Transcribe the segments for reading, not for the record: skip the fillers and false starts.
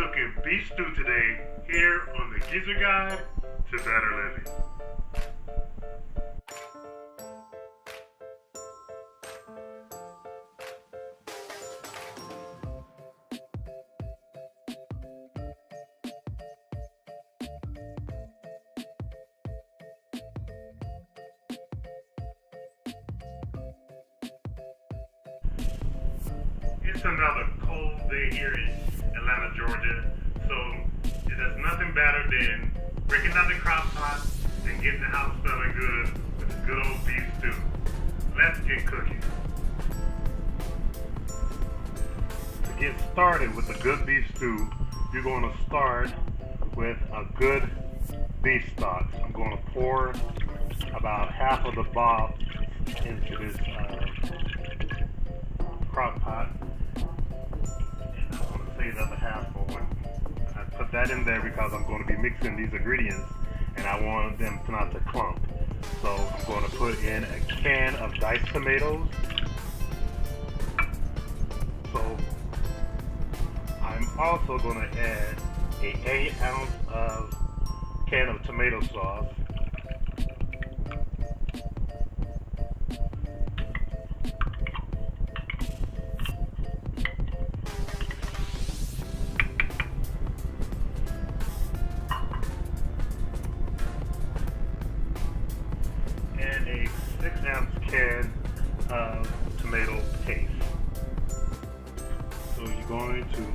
cooking beef stew today here on the Geezer Guide to Better Living. It's another cold day here in Atlanta, Georgia, so there's nothing better than breaking out the crock pot and getting the house smelling good with a good old beef stew. Let's get cooking. To get started with a good beef stew, you're going to start with a good beef stock. I'm going to pour about half of the broth into this crock pot. The other half for when I put that in there because I'm going to be mixing these ingredients and I want them not to clump. So I'm going to put in a can of diced tomatoes. So I'm also going to add an 8-ounce of can of tomato sauce. And a 6-ounce can of tomato paste. So you're going to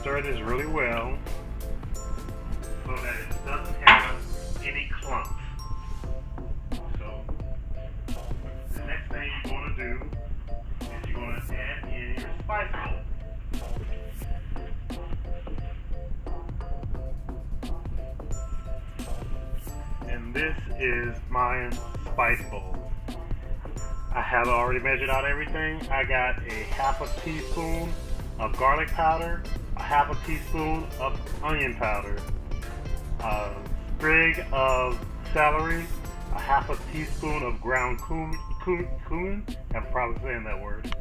stir this really well so that it doesn't have any clumps. So the next thing you're going to do is you're going to add in your spice bowl. And this is my spice bowl. I have already measured out everything. I got a half a teaspoon of garlic powder, a half a teaspoon of onion powder, a sprig of celery, a half a teaspoon of ground cumin, I'm probably saying that word,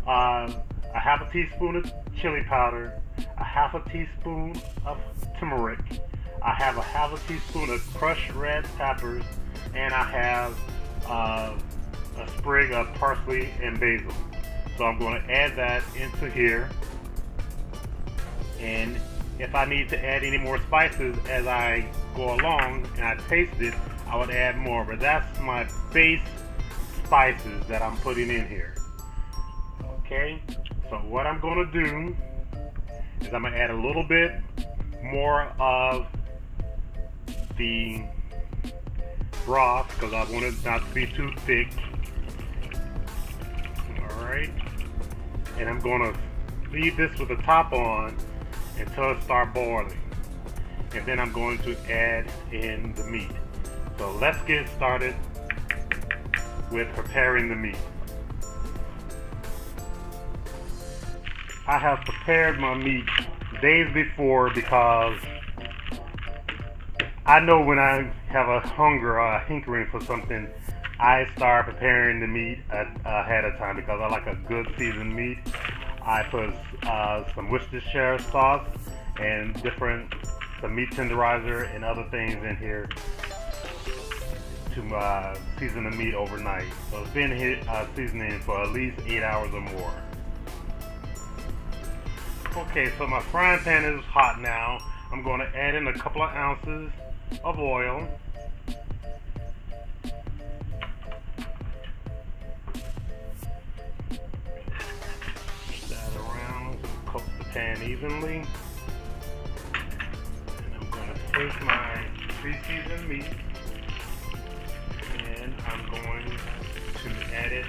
a half a teaspoon of chili powder, a half a teaspoon of turmeric, I have a half a teaspoon of crushed red peppers, and I have a sprig of parsley and basil. So I'm going to add that into here. And if I need to add any more spices as I go along and I taste it, I would add more. But that's my base spices that I'm putting in here. Okay, so what I'm going to do is I'm going to add a little bit more of the broth because I want it not to be too thick. Alright, and I'm going to leave this with the top on until it starts boiling, and then I'm going to add in the meat. So let's get started with preparing the meat. I have prepared my meat days before because I know when I have a hunger or a hankering for something, I start preparing the meat ahead of time because I like a good seasoned meat. I put some Worcestershire sauce and some meat tenderizer and other things in here to season the meat overnight. So it's been seasoning for at least 8 hours or more. Okay, so my frying pan is hot now. I'm going to add in a couple of ounces of oil. Push that around, coat the pan evenly. And I'm going to take my pre-seasoned meat and I'm going to add it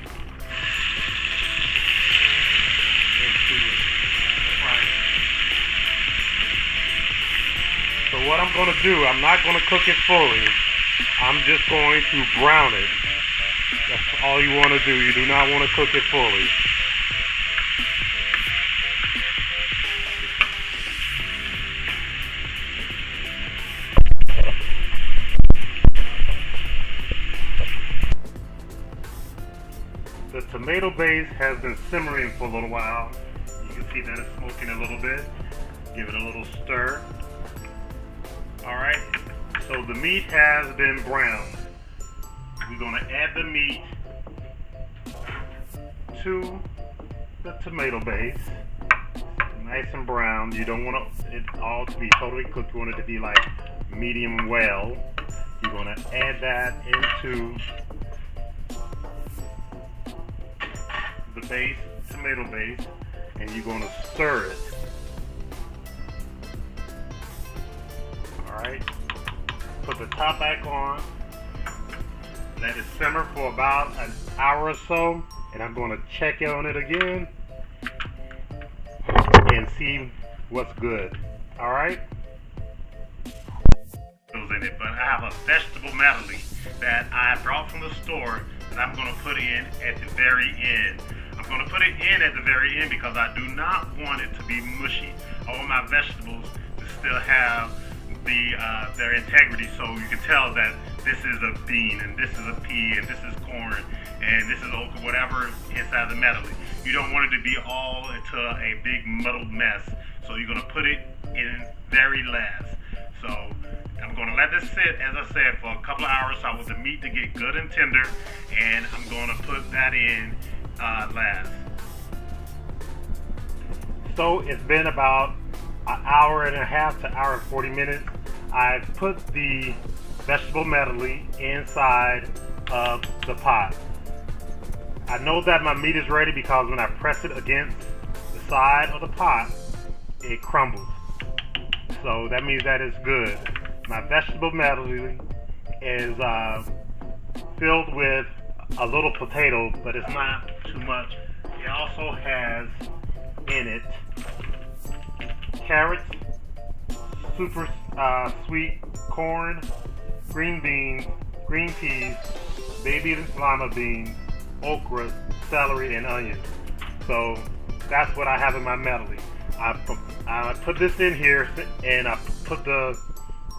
into the frying pan. So what I'm going to do, I'm not going to cook it fully. I'm just going to brown it. That's all you want to do. You do not want to cook it fully. The tomato base has been simmering for a little while. You can see that it's smoking a little bit. Give it a little stir. Alright, so the meat has been browned. We're going to add the meat to the tomato base. Nice and brown. You don't want it all to be totally cooked. You want it to be like medium well. You're going to add that into the base, tomato base, and you're going to stir it. Alright, put the top back on, let it simmer for about an hour or so, and I'm going to check on it again and see what's good. Alright? In it, but I have a vegetable medley that I brought from the store that I'm going to put in at the very end. I'm going to put it in at the very end because I do not want it to be mushy. I want my vegetables to still have their integrity, so you can tell that this is a bean and this is a pea and this is corn and this is okra, whatever inside the medley. You don't want it to be all into a big muddled mess, so you're going to put it in very last. So I'm going to let this sit, as I said, for a couple of hours. So I want the meat to get good and tender, and I'm going to put that in last. So it's been about an hour and a half to hour and 40 minutes. I've put the vegetable medley inside of the pot. I know that my meat is ready because when I press it against the side of the pot, it crumbles. So that means that it's good. My vegetable medley is filled with a little potato, but it's not too much. It also has in it carrots, super sweet corn, green beans, green peas, baby lima beans, okra, celery, and onions. So that's what I have in my medley. I put this in here and I put the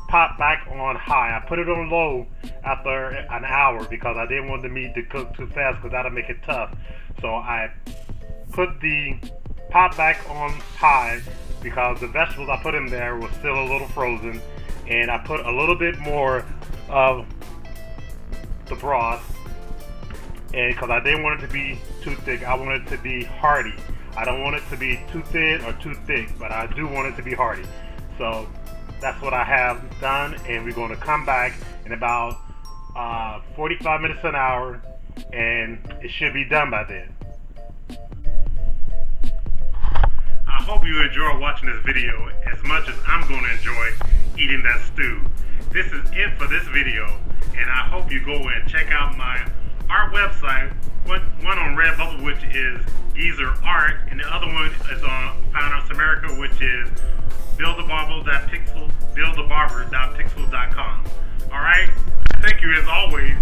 pot back on high. I put it on low after an hour because I didn't want the meat to cook too fast because that'll make it tough. So I put the pot back on high because the vegetables I put in there were still a little frozen, and I put a little bit more of the broth, and because I didn't want it to be too thick, I wanted it to be hearty. I don't want it to be too thin or too thick, but I do want it to be hearty. So that's what I have done, and we're going to come back in about 45 minutes to an hour, and it should be done by then. I hope you enjoy watching this video as much as I'm going to enjoy eating that stew. This is it for this video, and I hope you go and check out my art website, one on Redbubble, which is Geezer Art, and the other one is on Fine Arts America, which is buildabarber.pixel.com. Alright, thank you as always